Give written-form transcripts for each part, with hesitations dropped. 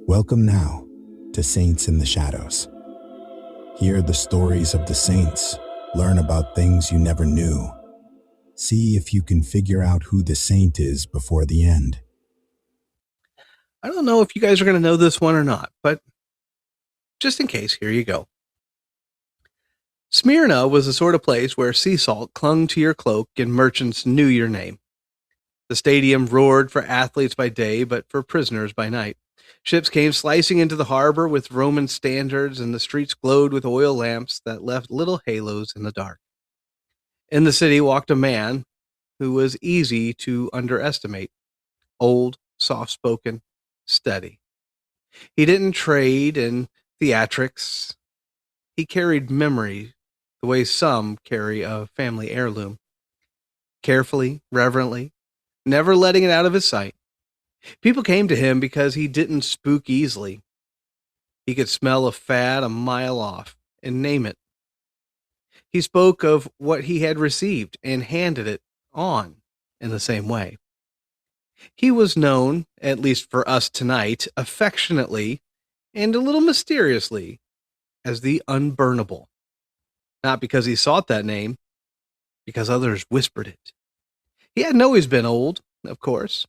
Welcome now to Saints in the Shadows. Hear the stories of the saints, learn about things you never knew. See if you can figure out who the saint is before the end. I don't know if you guys are going to know this one or not, but just in case, here you go. Smyrna was the sort of place where sea salt clung to your cloak and merchants knew your name. The stadium roared for athletes by day, but for prisoners by night. Ships came slicing into the harbor with Roman standards, and the streets glowed with oil lamps that left little halos in the dark. In the city walked a man who was easy to underestimate: old, soft spoken, steady. He didn't trade in theatrics. He carried memory the way some carry a family heirloom, carefully, reverently, never letting it out of his sight. People came to him because he didn't spook easily. He could smell a fad a mile off and name it. He spoke of what he had received and handed it on in the same way. He was known, at least for us tonight, affectionately and a little mysteriously as the Unburnable. Not because he sought that name, because others whispered it. He hadn't always been old, of course.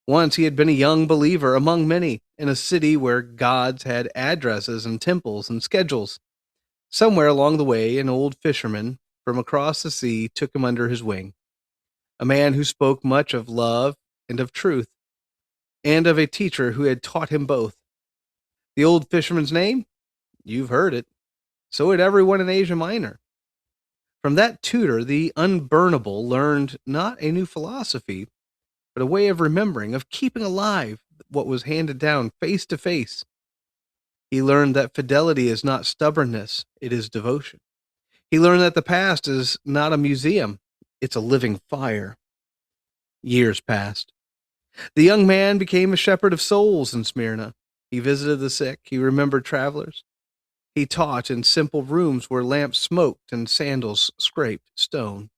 Once he had been a young believer among many in a city where gods had addresses and temples and schedules. Somewhere along the way, an old fisherman from across the sea took him under his wing, a man who spoke much of love and of truth, and of a teacher who had taught him both. The old fisherman's name? You've heard it. So had everyone in Asia Minor. From that tutor, the Unburnable learned not a new philosophy, but a way of remembering, of keeping alive what was handed down face to face. He learned that fidelity is not stubbornness, it is devotion. He learned that the past is not a museum, it's a living fire. Years passed. The young man became a shepherd of souls in Smyrna. He visited the sick, he remembered travelers. He taught in simple rooms where lamps smoked and sandals scraped stone.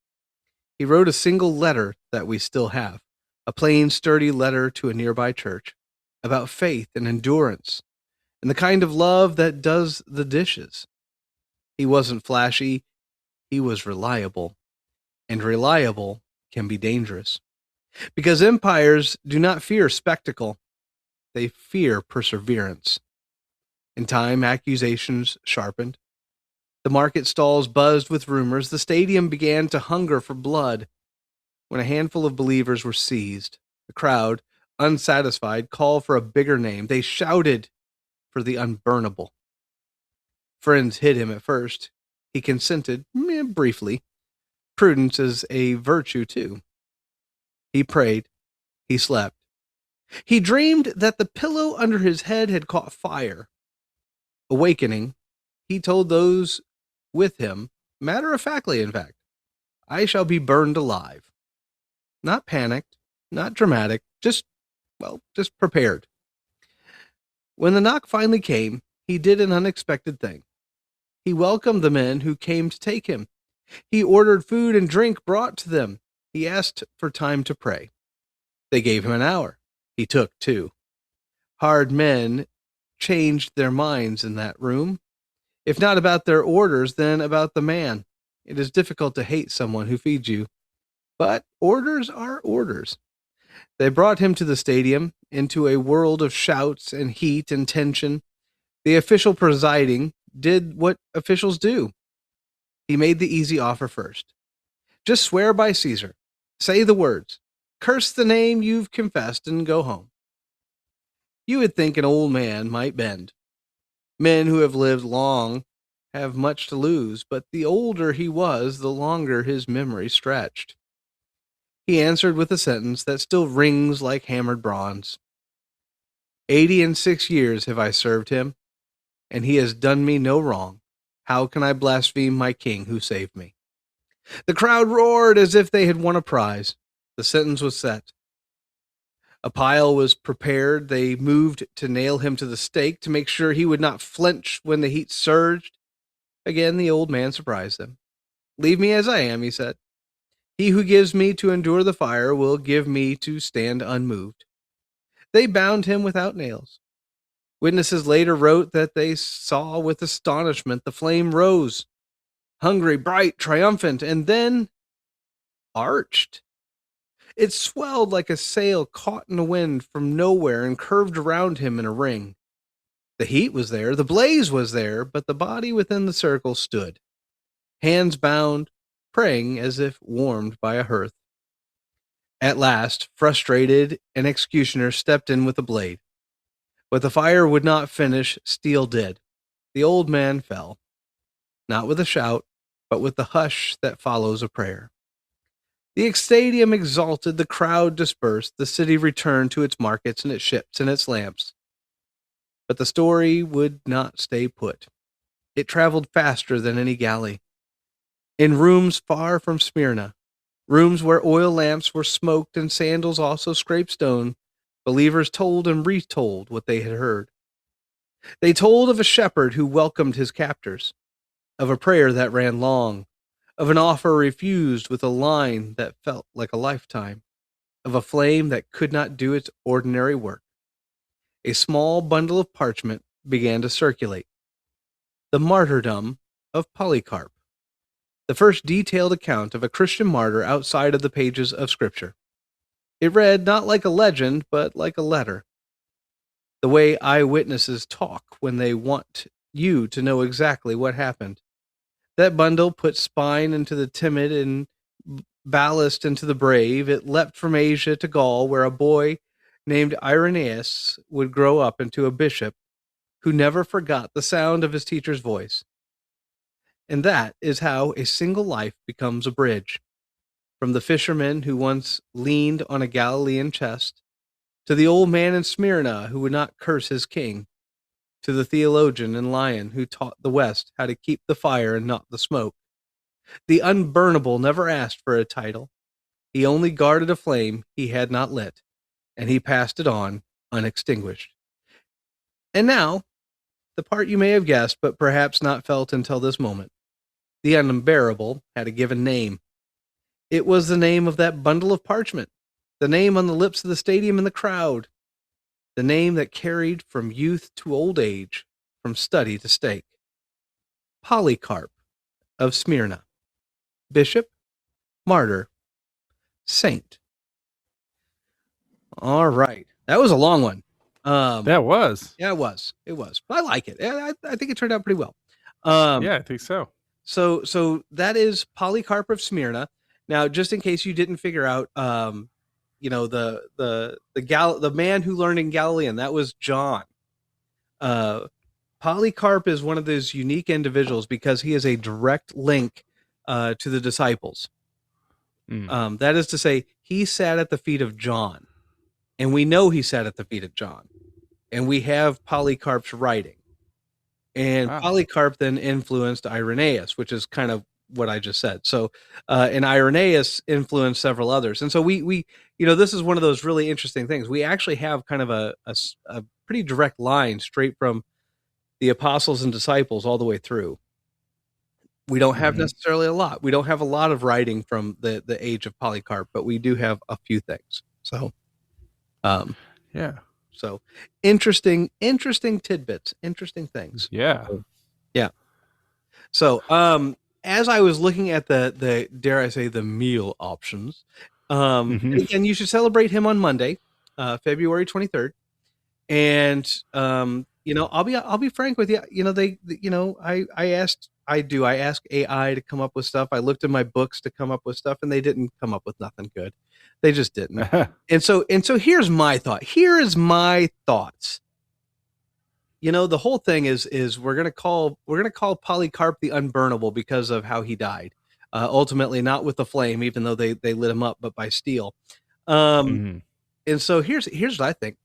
He wrote a single letter that we still have, a plain, sturdy letter to a nearby church, about faith and endurance, and the kind of love that does the dishes. He wasn't flashy, he was reliable, and reliable can be dangerous. Because empires do not fear spectacle, they fear perseverance. In time, accusations sharpened. The market stalls buzzed with rumors. The stadium began to hunger for blood. When a handful of believers were seized, the crowd, unsatisfied, called for a bigger name. They shouted for the Unburnable. Friends hid him at first. He consented, briefly. Prudence is a virtue, too. He prayed. He slept. He dreamed that the pillow under his head had caught fire. Awakening, he told those with him, matter-of-factly, in fact, I shall be burned alive. Not panicked, not dramatic, just prepared. When the knock finally came, he did an unexpected thing. He welcomed the men who came to take him. He ordered food and drink brought to them. He asked for time to pray. They gave him an hour. He took 2. Hard men changed their minds in that room. If not about their orders, then about the man. It is difficult to hate someone who feeds you. But orders are orders. They brought him to the stadium, into a world of shouts and heat and tension. The official presiding did what officials do. He made the easy offer first. Just swear by Caesar. Say the words. Curse the name you've confessed and go home. You would think an old man might bend. Men who have lived long have much to lose, but the older he was, the longer his memory stretched. He answered with a sentence that still rings like hammered bronze. 86 years have I served him, and he has done me no wrong. How can I blaspheme my king who saved me? The crowd roared as if they had won a prize. The sentence was set. A pile was prepared. They moved to nail him to the stake to make sure he would not flinch when the heat surged. Again, the old man surprised them. Leave me as I am, he said. He who gives me to endure the fire will give me to stand unmoved. They bound him without nails. Witnesses later wrote that they saw with astonishment the flame rose, hungry, bright, triumphant, and then arched. It swelled like a sail caught in a wind from nowhere and curved around him in a ring. The heat was there, the blaze was there, but the body within the circle stood, hands bound, praying as if warmed by a hearth. At last, frustrated, an executioner stepped in with a blade. But the fire would not finish, steel did. The old man fell, not with a shout, but with the hush that follows a prayer. The stadium exalted, the crowd dispersed, the city returned to its markets and its ships and its lamps. But the story would not stay put. It traveled faster than any galley. In rooms far from Smyrna, rooms where oil lamps were smoked and sandals also scraped stone, believers told and retold what they had heard. They told of a shepherd who welcomed his captors, of a prayer that ran long, of an offer refused with a line that felt like a lifetime, of a flame that could not do its ordinary work. A small bundle of parchment began to circulate. The martyrdom of Polycarp, the first detailed account of a Christian martyr outside of the pages of Scripture. It read not like a legend, but like a letter. The way eyewitnesses talk when they want you to know exactly what happened. That bundle put spine into the timid and ballast into the brave. It leapt from Asia to Gaul, where a boy named Irenaeus would grow up into a bishop who never forgot the sound of his teacher's voice. And that is how a single life becomes a bridge. From the fisherman who once leaned on a Galilean chest, to the old man in Smyrna who would not curse his king, to the theologian and lion who taught the West how to keep the fire and not the smoke. The Unburnable never asked for a title. He only guarded a flame he had not lit, and he passed it on unextinguished. And now, the part you may have guessed, but perhaps not felt until this moment. The Unbearable had a given name. It was the name of that bundle of parchment, the name on the lips of the stadium and the crowd, the name that carried from youth to old age, from study to stake. Polycarp of Smyrna. Bishop, martyr, saint. All right. That was a long one. That was. Yeah, it was. It was. But I like it. I think it turned out pretty well. Yeah, I think so. So that is Polycarp of Smyrna. Now, just in case you didn't figure out, the man who learned in Galilean, that was John. Polycarp is one of those unique individuals because he is a direct link to the disciples. That is to say, he sat at the feet of John, and we know he sat at the feet of John, and we have Polycarp's writing. And Wow. Polycarp then influenced Irenaeus, which is kind of what I just said. So, and Irenaeus influenced several others. And so we this is one of those really interesting things. We actually have kind of a pretty direct line straight from the apostles and disciples all the way through. We don't have necessarily a lot. We don't have a lot of writing from the age of Polycarp, but we do have a few things. So, yeah. So interesting tidbits, interesting things. Yeah. Yeah. So, as I was looking at the dare I say the meal options, and again, you should celebrate him on Monday, February 23rd. And I'll be frank with you. I ask AI to come up with stuff. I looked in my books to come up with stuff, and they didn't come up with nothing good. They just didn't. And so here's my thought. Here is my thoughts. The whole thing is we're gonna call Polycarp the Unburnable because of how he died. Ultimately, not with the flame, even though they lit him up, but by steel. And so here's what I think.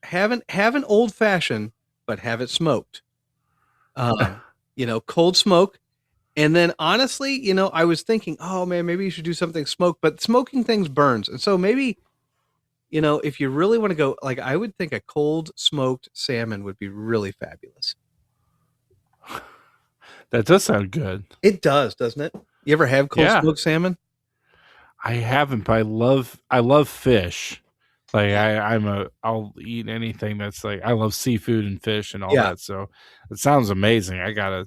Have an old fashioned, but have it smoked. Cold smoke. And then honestly, I was thinking, oh man, maybe you should do something smoked, but smoking things burns. And so maybe, if you really want to go, like, I would think a cold smoked salmon would be really fabulous. That does sound good. It does, doesn't it? You ever have cold smoked salmon? I haven't, but I love fish. Like I'll eat anything that's like, I love seafood and fish and all that. So it sounds amazing. I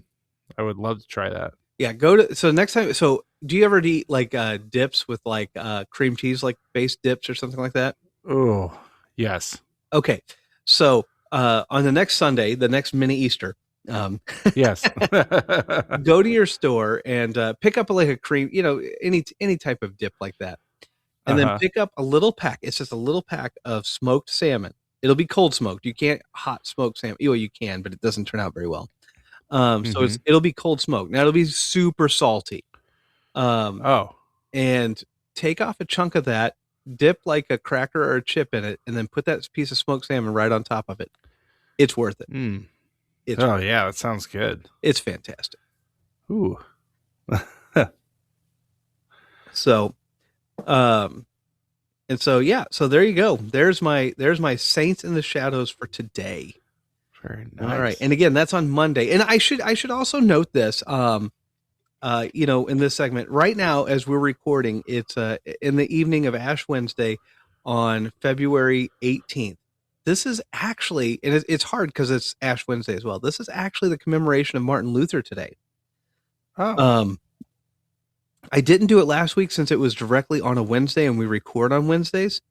would love to try that. Yeah, so next time. So do you ever eat like dips with like cream cheese, like based dips or something like that? Oh, yes. Okay, so on the next Sunday, the next mini Easter, yes, go to your store and pick up like a cream, any type of dip like that, and then pick up a little pack. It's just a little pack of smoked salmon. It'll be cold smoked. You can't hot smoke salmon. Well, you can, but it doesn't turn out very well. So it'll be cold smoked. Now it'll be super salty. And take off a chunk of that, dip like a cracker or a chip in it, and then put that piece of smoked salmon right on top of it. It's worth it. Yeah, that sounds good. It's fantastic. Ooh. So, and so yeah, so there you go. There's my Saints in the Shadows for today. Very nice. All right, and again, that's on Monday. And I should also note this. In this segment right now, as we're recording, it's in the evening of Ash Wednesday on February 18th. This is actually, and it's hard because it's Ash Wednesday as well. This is actually the commemoration of Martin Luther today. I didn't do it last week since it was directly on a Wednesday and we record on Wednesdays.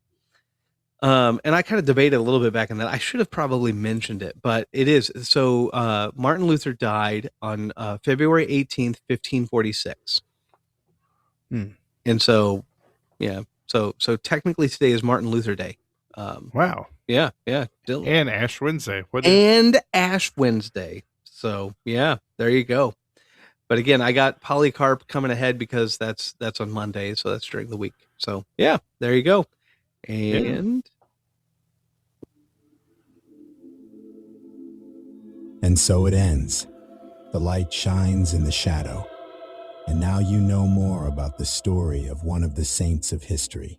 And I kind of debated a little bit back in that. I should have probably mentioned it, but it is. So Martin Luther died on February 18th, 1546. And so, yeah. So technically today is Martin Luther Day. Wow. Yeah. And Ash Wednesday. Ash Wednesday. So yeah, there you go. But again, I got Polycarp coming ahead because that's on Monday, so that's during the week. So yeah, there you go. And so it ends. The light shines in the shadow. And now you know more about the story of one of the saints of history.